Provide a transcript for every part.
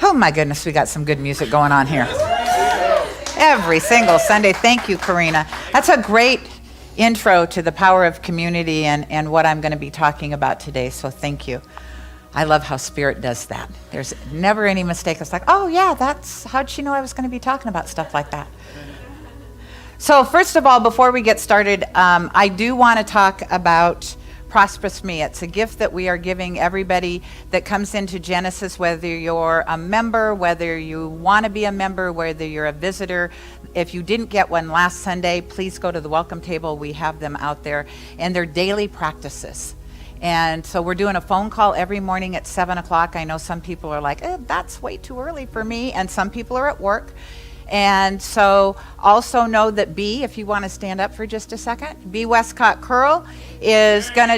Oh my goodness, we got some good music going on here. Every single Sunday. Thank you, Karina. That's a great intro to the power of community and what I'm going to be talking about today, so thank you. I love how Spirit does that. There's never any mistake. It's like, oh yeah, how'd she know I was going to be talking about stuff like that? So first of all, before we get started, I do want to talk about Prosperous Me. It's a gift that we are giving everybody that comes into Genesis, whether you're a member, whether you want to be a member, whether you're a visitor. If you didn't get one last Sunday, please go to the welcome table. We have them out there, and they're daily practices. And so we're doing a phone call every morning at 7 o'clock. I know some people are like, that's way too early for me, and some people are at work. And so also know that B, if you want to stand up for just a second, B Westcott Curl is going to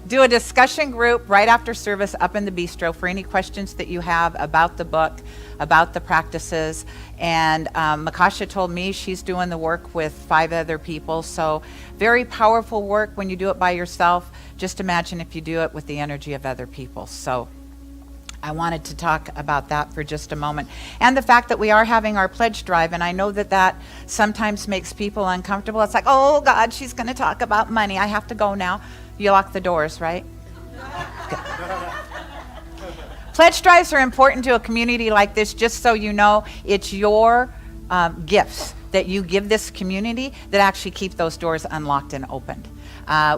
do a discussion group right after service up in the bistro for any questions that you have about the book, about the practices. And Makasha told me she's doing the work with 5 other people. So very powerful work when you do it by yourself. Just imagine if you do it with the energy of other people. So I wanted to talk about that for just a moment. And the fact that we are having our pledge drive, and I know that sometimes makes people uncomfortable. It's like, oh God, she's going to talk about money. I have to go now. You lock the doors, right? Pledge drives are important to a community like this, just so you know. It's your gifts that you give this community that actually keep those doors unlocked and opened.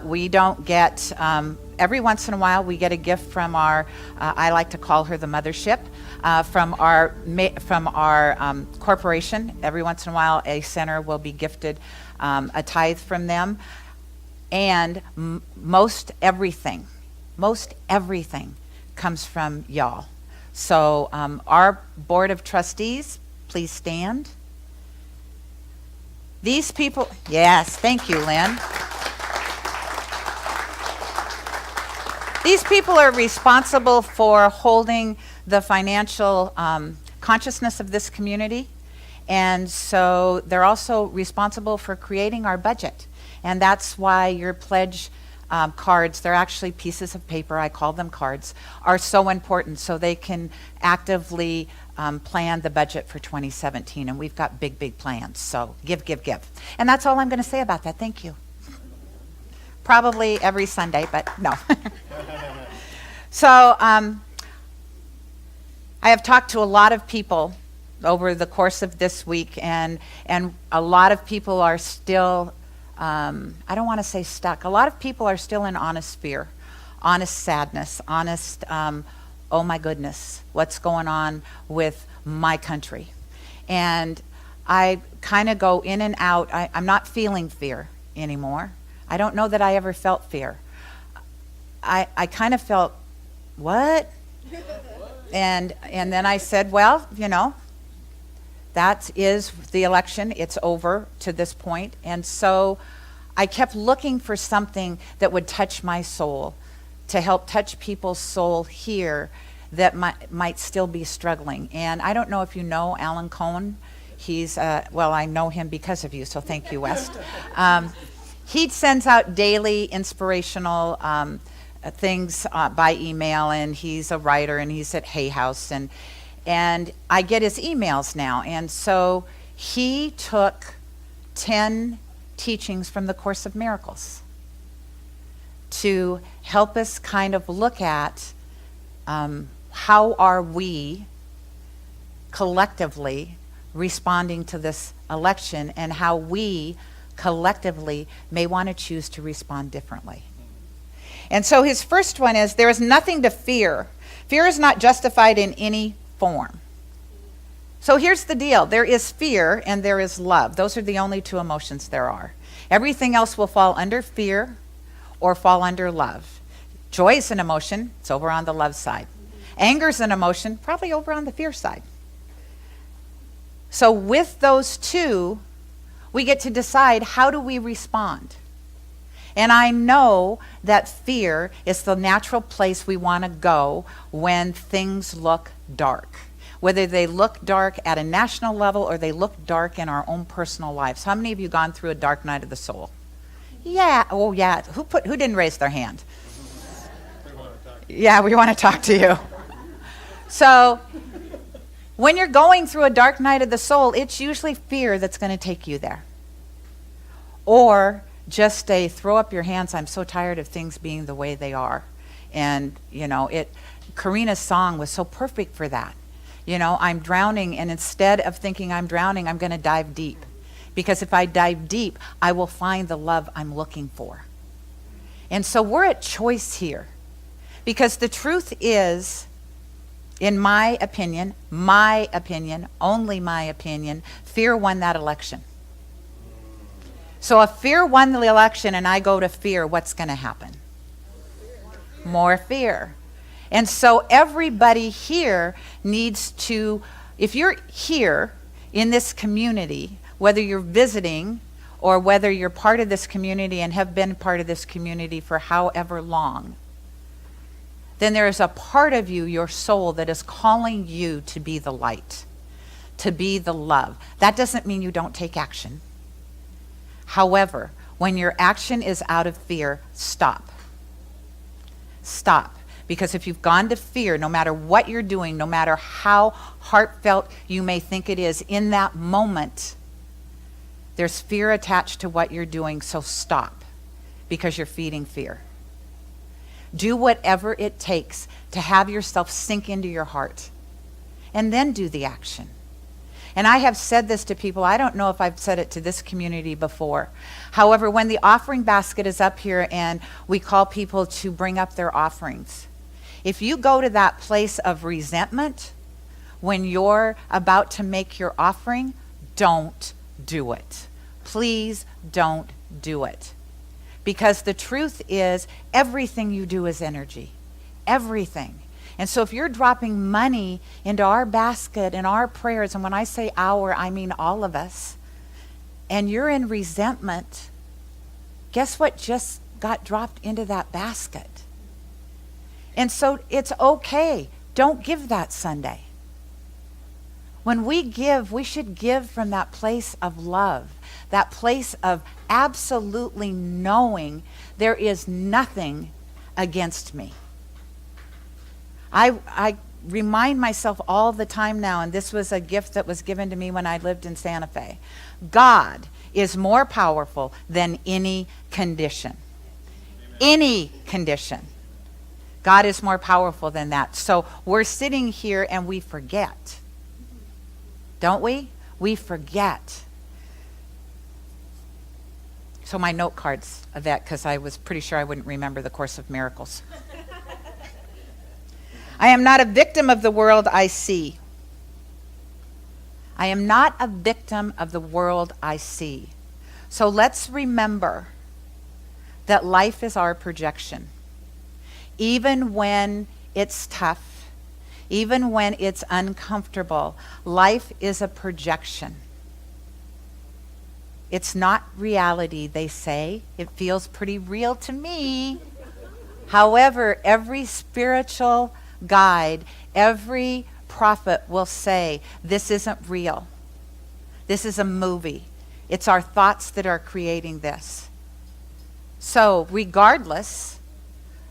We don't get, every once in a while, we get a gift from our, I like to call her the mothership, from our corporation. Every once in a while, a center will be gifted a tithe from them. And most everything comes from y'all. So our board of trustees, please stand. These people, yes, thank you, Lynn. These people are responsible for holding the financial consciousness of this community. And so they're also responsible for creating our budget. And that's why your pledge cards, they're actually pieces of paper, I call them cards, are so important so they can actively plan the budget for 2017. And we've got big, big plans. So give. And that's all I'm going to say about that. Thank you. Probably every Sunday, but no. So I have talked to a lot of people over the course of this week, and a lot of people are still, I don't want to say stuck. A lot of people are still in honest fear, honest sadness, honest, oh my goodness, what's going on with my country? And I kind of go in and out. I'm not feeling fear anymore. I don't know that I ever felt fear. I kind of felt, what? And then I said, well, that is the election. It's over to this point. And so I kept looking for something that would touch my soul, to help touch people's soul here that might still be struggling. And I don't know if you know Alan Cohn. He's, well, I know him because of you, so thank you, West. He sends out daily inspirational things by email, and he's a writer, and he's at Hay House, and I get his emails now. And so he took 10 teachings from the Course of Miracles to help us kind of look at how are we collectively responding to this election, and how we collectively may want to choose to respond differently. And so his first one is, there is nothing to fear. Fear is not justified in any form. So here's the deal. There is fear and there is love. Those are the only 2 emotions there are. Everything else will fall under fear or fall under love. Joy is an emotion. It's over on the love side. Anger is an emotion, probably over on the fear side. So with those 2, we get to decide, how do we respond? And I know that fear is the natural place we want to go when things look dark. Whether they look dark at a national level or they look dark in our own personal lives. How many of you gone through a dark night of the soul? Yeah, oh yeah. Who didn't raise their hand? Yeah, we want to talk to you. So when you're going through a dark night of the soul, it's usually fear that's going to take you there. Or just a throw up your hands, I'm so tired of things being the way they are. And, Karina's song was so perfect for that. I'm drowning, and instead of thinking I'm drowning, I'm going to dive deep. Because if I dive deep, I will find the love I'm looking for. And so we're at choice here. Because the truth is, in my opinion, only my opinion, fear won that election. So if fear won the election and I go to fear, what's going to happen? More fear. And so everybody here needs to, if you're here in this community, whether you're visiting or whether you're part of this community and have been part of this community for however long, then there is a part of you, your soul, that is calling you to be the light, to be the love. That doesn't mean you don't take action. However, when your action is out of fear, stop. Stop. Because if you've gone to fear, no matter what you're doing, no matter how heartfelt you may think it is, in that moment, there's fear attached to what you're doing, so stop, because you're feeding fear. Do whatever it takes to have yourself sink into your heart, and then do the action. And I have said this to people. I don't know if I've said it to this community before. However, when the offering basket is up here and we call people to bring up their offerings, if you go to that place of resentment when you're about to make your offering, don't do it. Please don't do it. Because the truth is, everything you do is energy. Everything. And so if you're dropping money into our basket and our prayers, and when I say our, I mean all of us, and you're in resentment, guess what just got dropped into that basket? And so it's okay. Don't give that Sunday. When we give, we should give from that place of love, that place of absolutely knowing there is nothing against me. I remind myself all the time now, and this was a gift that was given to me when I lived in Santa Fe. God is more powerful than any condition. Any condition. God is more powerful than that. So we're sitting here and we forget. Don't we? We forget. So my note cards of that, because I was pretty sure I wouldn't remember the Course of Miracles. I am not a victim of the world I see. I am not a victim of the world I see. So let's remember that life is our projection. Even when it's tough, even when it's uncomfortable, life is a projection. It's not reality, they say. It feels pretty real to me. However, every spiritual guide, every prophet will say, this isn't real. This is a movie. It's our thoughts that are creating this. So regardless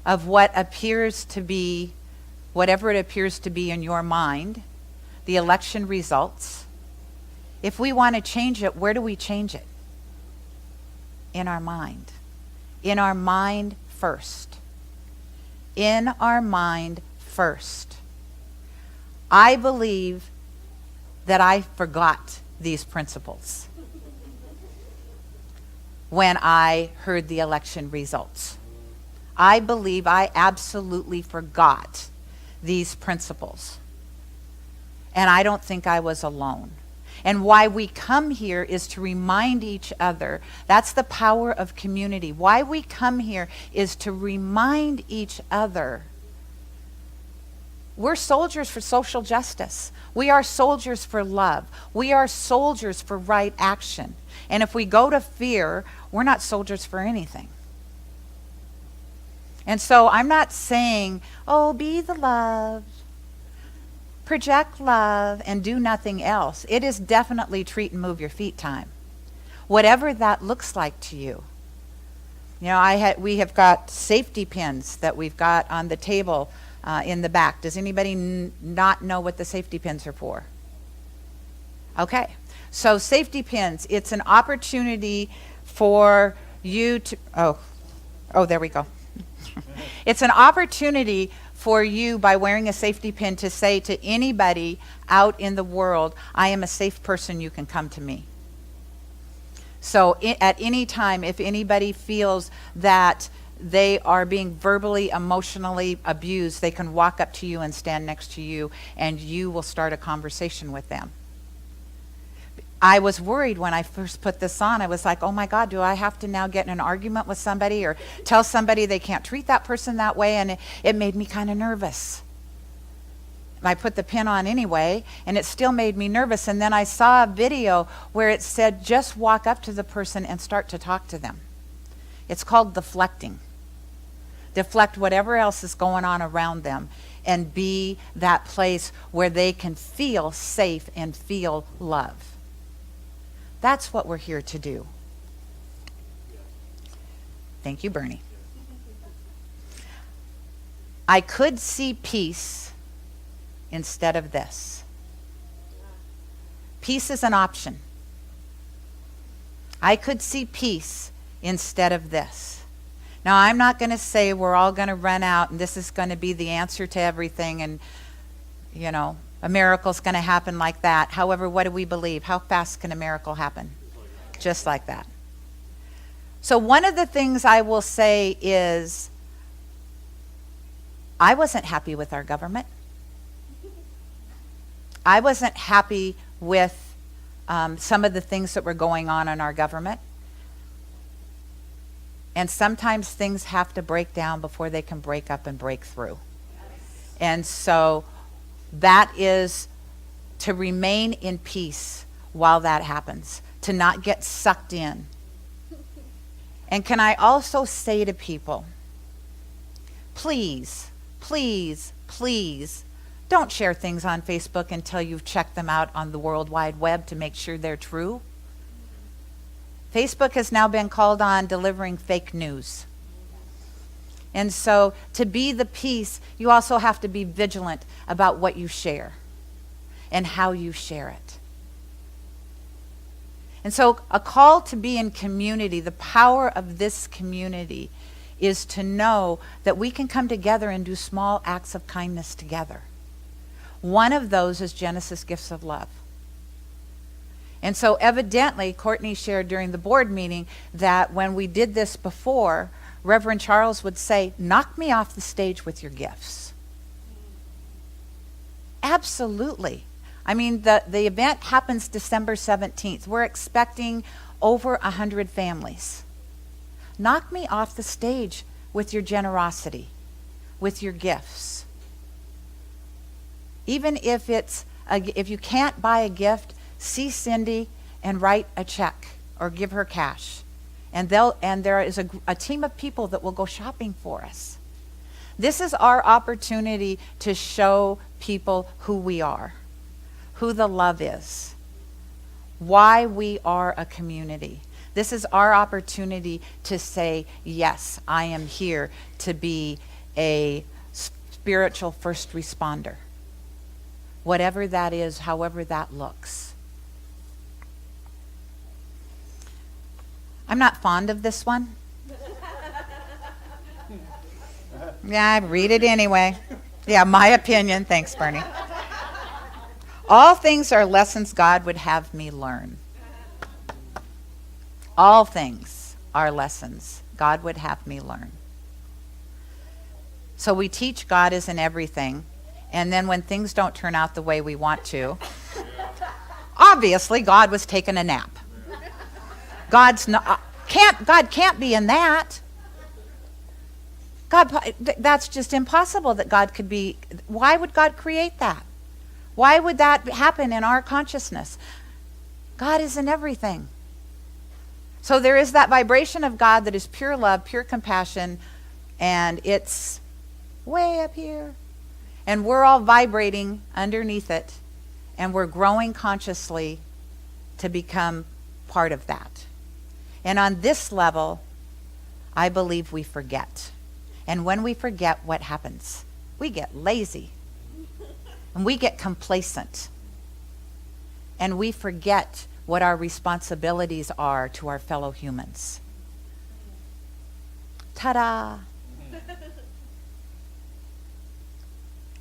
of what appears to be, whatever it appears to be in your mind, the election results, if we want to change it, where do we change it? In our mind. In our mind first. In our mind first. I believe that I forgot these principles when I heard the election results. I believe I absolutely forgot these principles. And I don't think I was alone. And why we come here is to remind each other. That's the power of community. Why we come here is to remind each other. We're soldiers for social justice. We are soldiers for love. We are soldiers for right action. And if we go to fear, we're not soldiers for anything. And so I'm not saying, oh, be the love, project love, and do nothing else. It is definitely treat and move your feet time. Whatever that looks like to you. You know, we have got safety pins that we've got on the table in the back. Does anybody not know what the safety pins are for? Okay. So safety pins, it's an opportunity for you to, there we go. It's an opportunity for you, by wearing a safety pin, to say to anybody out in the world, I am a safe person, you can come to me. So at any time, if anybody feels that they are being verbally, emotionally abused, they can walk up to you and stand next to you, and you will start a conversation with them. I was worried when I first put this on. I was like, oh my God, do I have to now get in an argument with somebody or tell somebody they can't treat that person that way? And it made me kind of nervous. I put the pin on anyway, and it still made me nervous. And then I saw a video where it said, just walk up to the person and start to talk to them. It's called deflecting. Deflect whatever else is going on around them and be that place where they can feel safe and feel love. That's what we're here to do. Thank you, Bernie. I could see peace instead of this. Peace is an option. I could see peace instead of this. Now, I'm not going to say we're all going to run out and this is going to be the answer to everything and, you know, a miracle's going to happen like that. However, what do we believe? How fast can a miracle happen? Just like that. So one of the things I will say is, I wasn't happy with our government. I wasn't happy with some of the things that were going on in our government. And sometimes things have to break down before they can break up and break through. And so that is to remain in peace while that happens, to not get sucked in. And can I also say to people, please, please, please, don't share things on Facebook until you've checked them out on the World Wide Web to make sure they're true. Facebook has now been called on delivering fake news. And so to be the peace, you also have to be vigilant about what you share and how you share it. And so a call to be in community, the power of this community is to know that we can come together and do small acts of kindness together. One of those is Genesis Gifts of Love. And so evidently, Courtney shared during the board meeting that when we did this before, Reverend Charles would say, knock me off the stage with your gifts. Absolutely. I mean, the event happens December 17th. We're expecting over 100 families. Knock me off the stage with your generosity, with your gifts. Even if if you can't buy a gift, see Cindy and write a check or give her cash. And there is a team of people that will go shopping for us. This is our opportunity to show people who we are, who the love is, why we are a community. This is our opportunity to say, yes, I am here to be a spiritual first responder. Whatever that is, however that looks. I'm not fond of this one. Yeah, I read it anyway. Yeah, my opinion. Thanks, Bernie. All things are lessons God would have me learn. All things are lessons God would have me learn. So we teach God is in everything, and then when things don't turn out the way we want to, obviously God was taking a nap. God can't be in that. That's just impossible that God could be. Why would God create that? Why would that happen in our consciousness? God is in everything. So there is that vibration of God that is pure love, pure compassion, and it's way up here. And we're all vibrating underneath it, and we're growing consciously to become part of that. And on this level, I believe we forget. And when we forget, what happens? we get lazy and we get complacent and we forget what our responsibilities are to our fellow humans. Ta-da!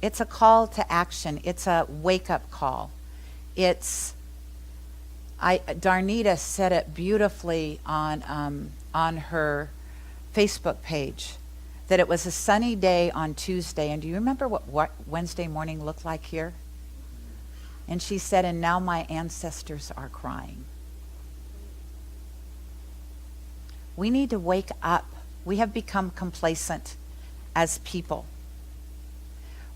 It's a call to action. It's a wake-up call. Darnita said it beautifully on her Facebook page, that it was a sunny day on Tuesday. And do you remember what Wednesday morning looked like here? And she said, and now my ancestors are crying. We need to wake up. We have become complacent as people.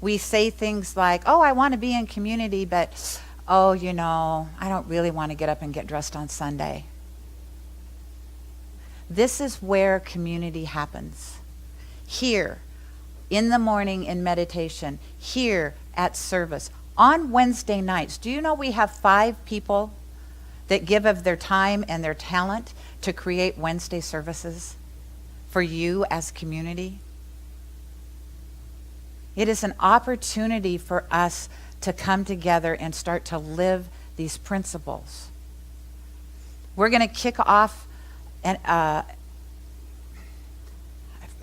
We say things like, oh, I want to be in community, but, oh, I don't really want to get up and get dressed on Sunday. This is where community happens. Here, in the morning in meditation, here at service, on Wednesday nights. Do you know we have 5 people that give of their time and their talent to create Wednesday services for you as community? It is an opportunity for us to come together and start to live these principles. We're going to kick off, and I've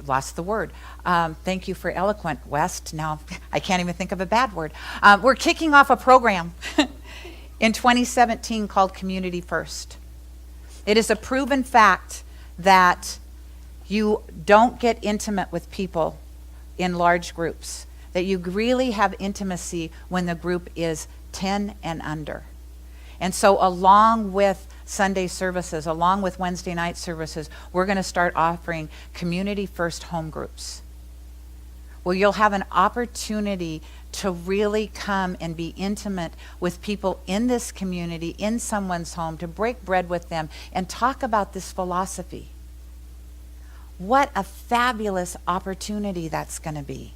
lost the word. Thank you for eloquent, West. Now I can't even think of a bad word. We're kicking off a program in 2017 called Community First. It is a proven fact that you don't get intimate with people in large groups, that you really have intimacy when the group is 10 and under. And so along with Sunday services, along with Wednesday night services, we're going to start offering Community First home groups, where you'll have an opportunity to really come and be intimate with people in this community, in someone's home, to break bread with them and talk about this philosophy. What a fabulous opportunity that's going to be.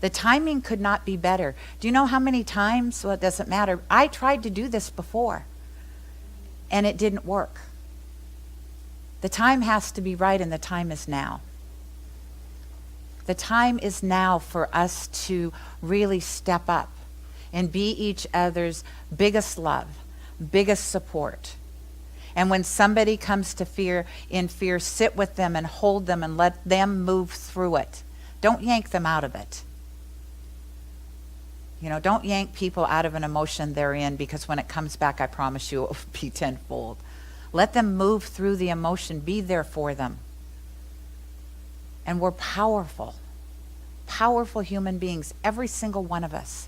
The timing could not be better. Do you know how many times? Well, it doesn't matter. I tried to do this before, and it didn't work. The time has to be right, and the time is now. The time is now for us to really step up and be each other's biggest love, biggest support. And when somebody comes to fear, sit with them and hold them and let them move through it. Don't yank them out of it. Don't yank people out of an emotion they're in, because when it comes back, I promise you it will be tenfold. Let them move through the emotion. Be there for them. And we're powerful, powerful human beings, every single one of us.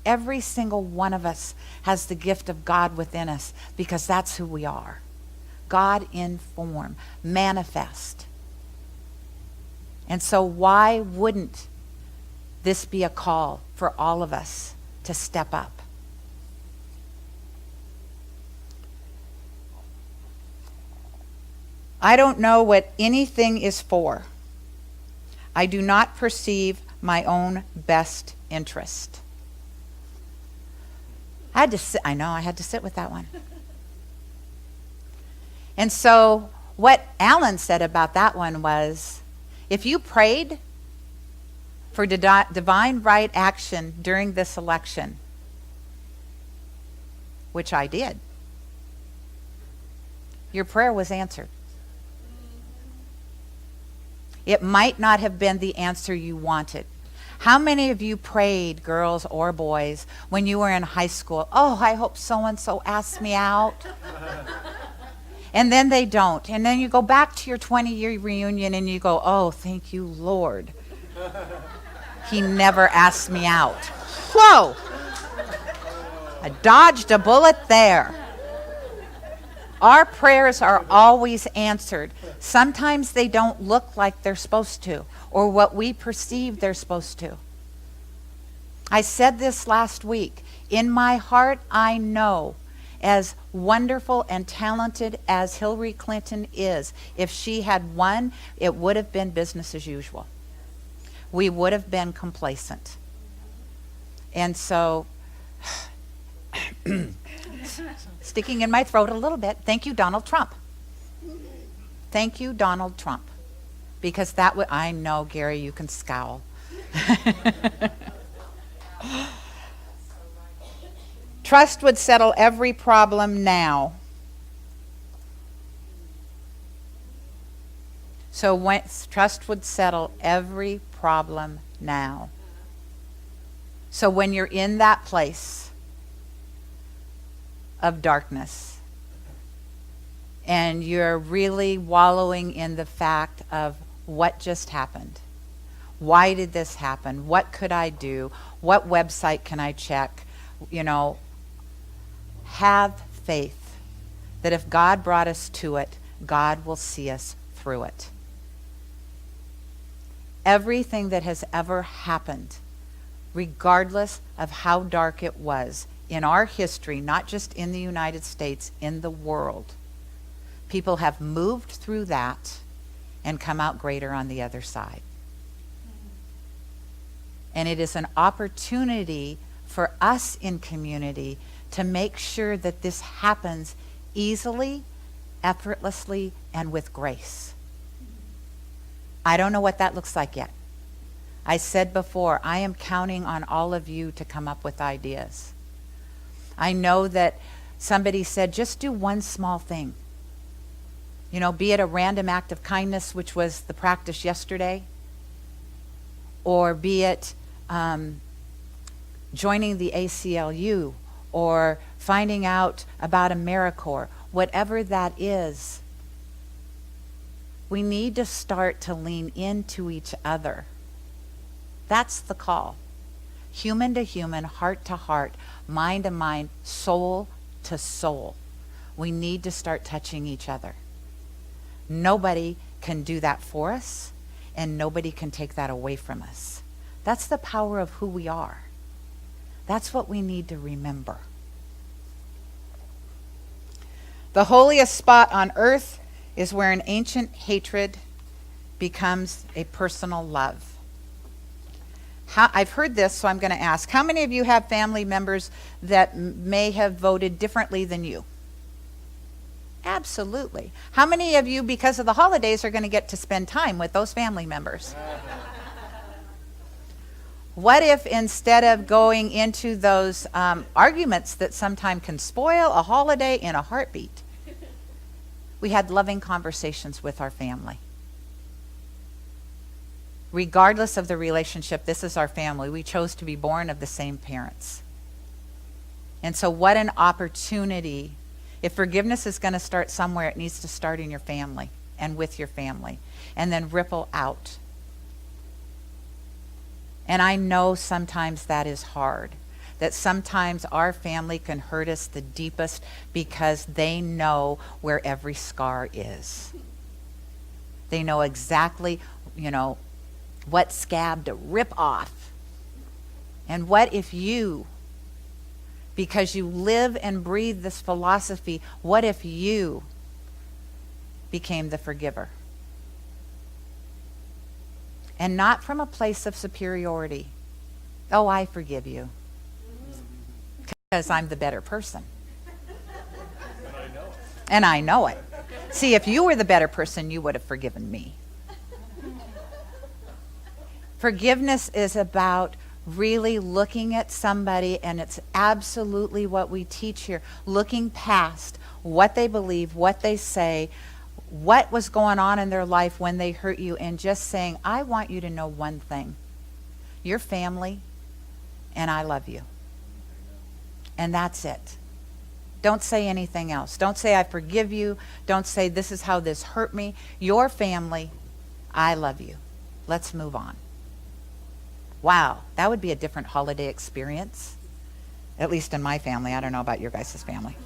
Every single one of us has the gift of God within us, because that's who we are. God in form, manifest. And so why wouldn't this be a call for all of us to step up? I don't know what anything is for. I do not perceive my own best interest. I had to sit with that one. And so what Alan said about that one was, if you prayed for divine right action during this election, which I did, your prayer was answered. It might not have been the answer you wanted. How many of you prayed, girls or boys, when you were in high school, oh, I hope so-and-so asks me out? And then they don't. And then you go back to your 20-year reunion and you go, oh, thank you, Lord. He never asked me out. Whoa! I dodged a bullet there. Our prayers are always answered. Sometimes they don't look like they're supposed to, or what we perceive they're supposed to. I said this last week. In my heart, I know, as wonderful and talented as Hillary Clinton is, if she had won, it would have been business as usual. We would have been complacent. And so, sticking in my throat a little bit, thank you, Donald Trump. Thank you, Donald Trump. Because I know, Gary, you can scowl. Trust would settle every problem now. So when, trust would settle every problem now. So when you're in that place of darkness and you're really wallowing in the fact of what just happened, why did this happen, what could I do, what website can I check, have faith that if God brought us to it, God will see us through it. Everything that has ever happened, regardless of how dark it was, in our history, not just in the United States, in the world, people have moved through that and come out greater on the other side. And it is an opportunity for us in community to make sure that this happens easily, effortlessly, and with grace. I don't know what that looks like yet. I said before, I am counting on all of you to come up with ideas. I know that somebody said, just do one small thing. Be it a random act of kindness, which was the practice yesterday, or be it joining the ACLU, or finding out about AmeriCorps, whatever that is. We need to start to lean into each other. That's the call. Human to human, heart to heart, mind to mind, soul to soul. We need to start touching each other. Nobody can do that for us, and nobody can take that away from us. That's the power of who we are. That's what we need to remember. The holiest spot on earth is where an ancient hatred becomes a personal love. I've heard this, so I'm going to ask. How many of you have family members that may have voted differently than you? Absolutely. How many of you, because of the holidays, are going to get to spend time with those family members? What if instead of going into those arguments that sometimes can spoil a holiday in a heartbeat, we had loving conversations with our family? Regardless of the relationship, this is our family. We chose to be born of the same parents. And so what an opportunity. If forgiveness is going to start somewhere, it needs to start in your family and with your family, and then ripple out. And I know sometimes that is hard, that sometimes our family can hurt us the deepest because they know where every scar is. They know exactly, what scab to rip off. And what if you, because you live and breathe this philosophy, what if you became the forgiver? And not from a place of superiority. Oh, I forgive you. Because I'm the better person. And I know it. See, if you were the better person, you would have forgiven me. Forgiveness is about really looking at somebody, and it's absolutely what we teach here, looking past what they believe, what they say, what was going on in their life when they hurt you, and just saying, I want you to know one thing. You're family, and I love you. And that's it. Don't say anything else. Don't say I forgive you. Don't say this is how this hurt me. Your family, I love you. Let's move on. Wow, that would be a different holiday experience. At least in my family. I don't know about your guys' family.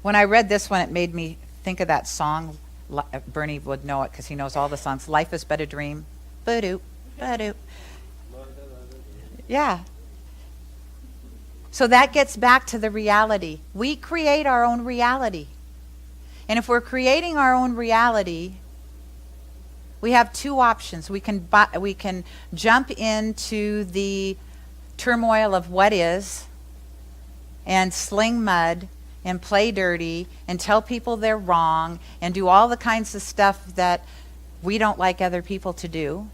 When I read this one, it made me think of that song. Bernie would know it because he knows all the songs. Life is but a dream. Ba-doop, ba-doop. Yeah. So that gets back to the reality. We create our own reality. And if we're creating our own reality, we have two options. We can jump into the turmoil of what is and sling mud and play dirty and tell people they're wrong and do all the kinds of stuff that we don't like other people to do.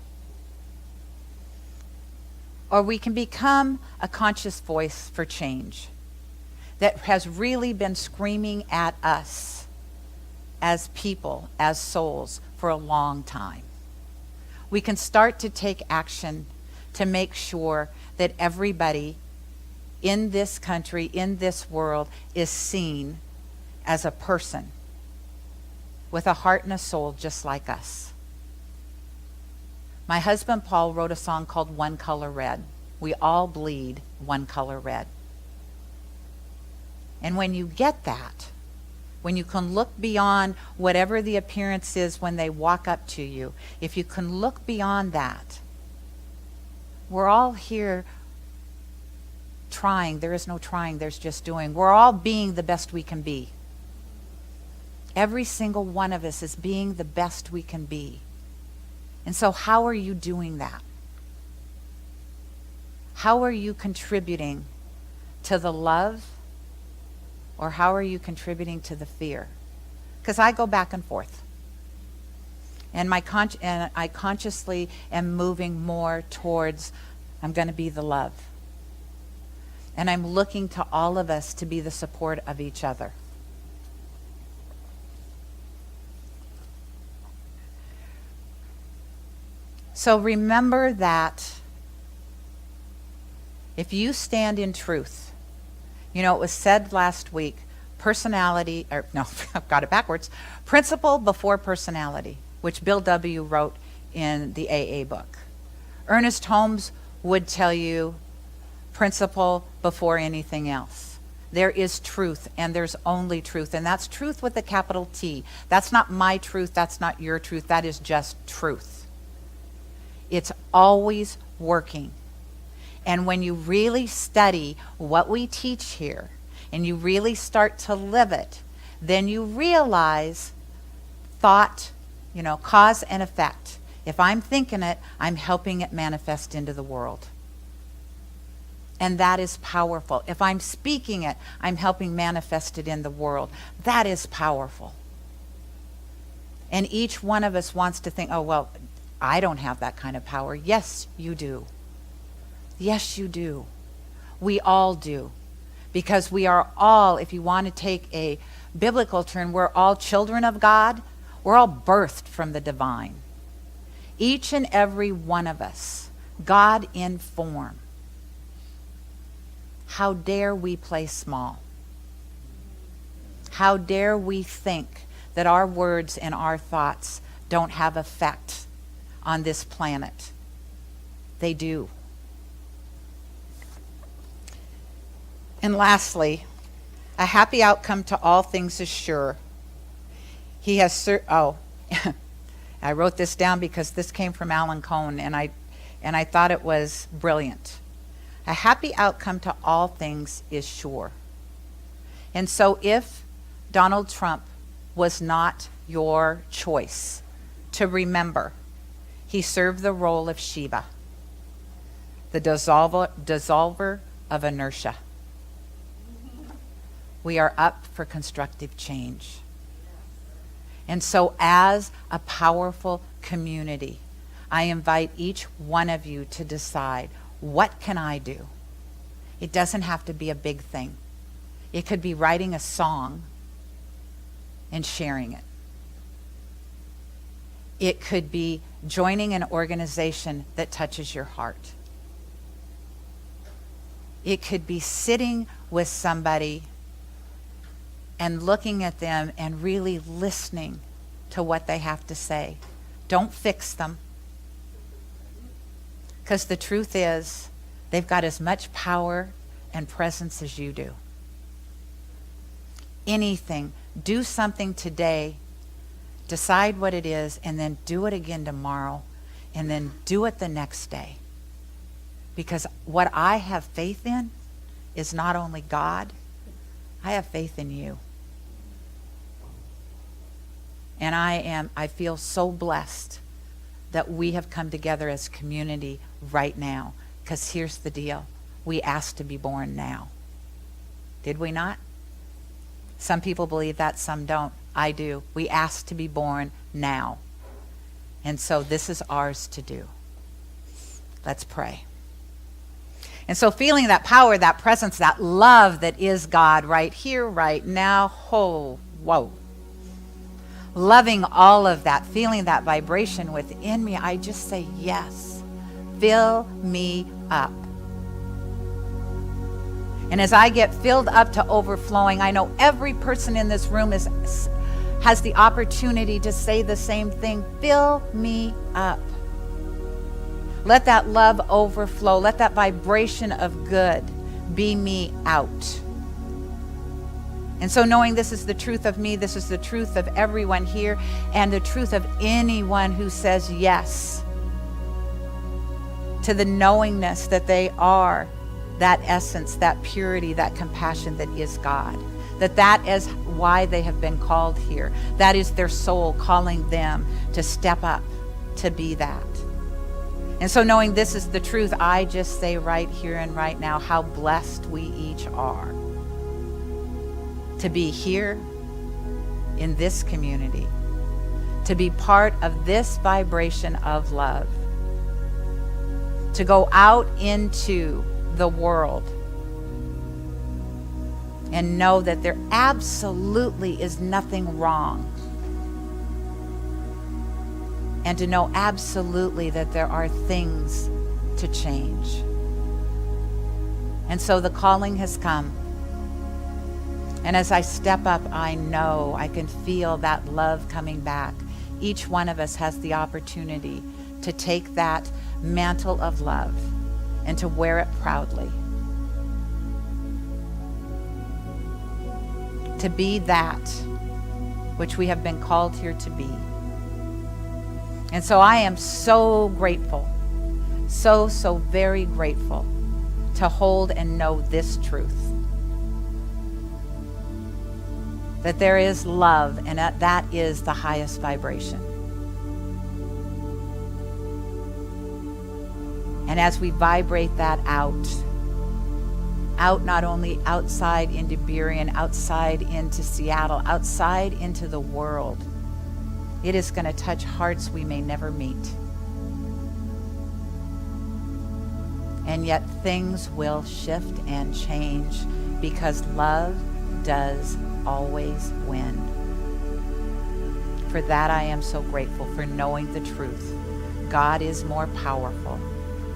Or we can become a conscious voice for change that has really been screaming at us as people, as souls, for a long time. We can start to take action to make sure that everybody in this country, in this world, is seen as a person with a heart and a soul just like us. My husband Paul wrote a song called One Color Red. We all bleed one color red. And when you get that, when you can look beyond whatever the appearance is when they walk up to you, if you can look beyond that, we're all here trying. There is no trying, there's just doing. We're all being the best we can be. Every single one of us is being the best we can be. And so how are you doing that? How are you contributing to the love, or how are you contributing to the fear? Because I go back and forth. And I consciously am moving more towards, I'm going to be the love. And I'm looking to all of us to be the support of each other. So remember that if you stand in truth, you know, it was said last week, I've got it backwards, principle before personality, which Bill W. wrote in the AA book. Ernest Holmes would tell you principle before anything else. There is truth, and there's only truth, and that's truth with a capital T. That's not my truth, that's not your truth, that is just truth. It's always working. And when you really study what we teach here, and you really start to live it, then you realize thought, cause and effect. If I'm thinking it, I'm helping it manifest into the world. And that is powerful. If I'm speaking it, I'm helping manifest it in the world. That is powerful. And each one of us wants to think, oh, well, I don't have that kind of power. Yes, you do. Yes, you do. We all do. Because we are all, if you want to take a biblical term, we're all children of God. We're all birthed from the divine. Each and every one of us, God in form. How dare we play small? How dare we think that our words and our thoughts don't have effect on this planet? They do. And lastly, a happy outcome to all things is sure. He has I wrote this down because this came from Alan Cohn, and I thought it was brilliant. A happy outcome to all things is sure. And so if Donald Trump was not your choice, to remember, he served the role of Shiva, the dissolver of inertia. We are up for constructive change. And so as a powerful community, I invite each one of you to decide, what can I do? It doesn't have to be a big thing. It could be writing a song and sharing it. It could be joining an organization that touches your heart. It could be sitting with somebody and looking at them and really listening to what they have to say. Don't fix them. Because the truth is, they've got as much power and presence as you do. Anything. Do something today. Decide what it is, and then do it again tomorrow, and then do it the next day. Because what I have faith in is not only God, I have faith in you. And I feel so blessed that we have come together as a community right now. Because here's the deal. We asked to be born now. Did we not? Some people believe that, some don't. I do. We asked to be born now. And so this is ours to do. Let's pray. And so feeling that power, that presence, that love that is God right here, right now, whoa. Loving all of that, feeling that vibration within me, I just say yes. Fill me up. And as I get filled up to overflowing, I know every person in this room has the opportunity to say the same thing. Fill me up. Let that love overflow. Let that vibration of good be me out. And so knowing this is the truth of me, this is the truth of everyone here, and the truth of anyone who says yes to the knowingness that they are that essence, that purity, that compassion that is God. That is why they have been called here. That is their soul calling them to step up, to be that. And so knowing this is the truth, I just say right here and right now how blessed we each are to be here in this community, to be part of this vibration of love, to go out into the world and know that there absolutely is nothing wrong, and to know absolutely that there are things to change. And so the calling has come. And as I step up, I know I can feel that love coming back. Each one of us has the opportunity to take that mantle of love and to wear it proudly. To be that which we have been called here to be. And so I am so grateful, so very grateful to hold and know this truth. That there is love, and that is the highest vibration. And as we vibrate that out not only outside into Burien, outside into Seattle, outside into the world, it is going to touch hearts we may never meet. And yet things will shift and change because love does always win. For that I am so grateful, for knowing the truth. God is more powerful,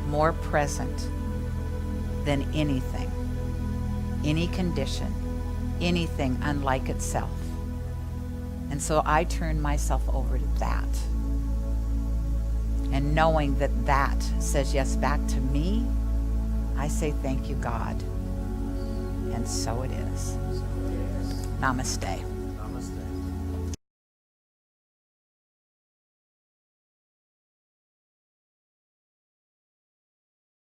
more present than anything, any condition, anything unlike itself. And so I turn myself over to that. And knowing that that says yes back to me, I say thank you, God. And so it is. Namaste.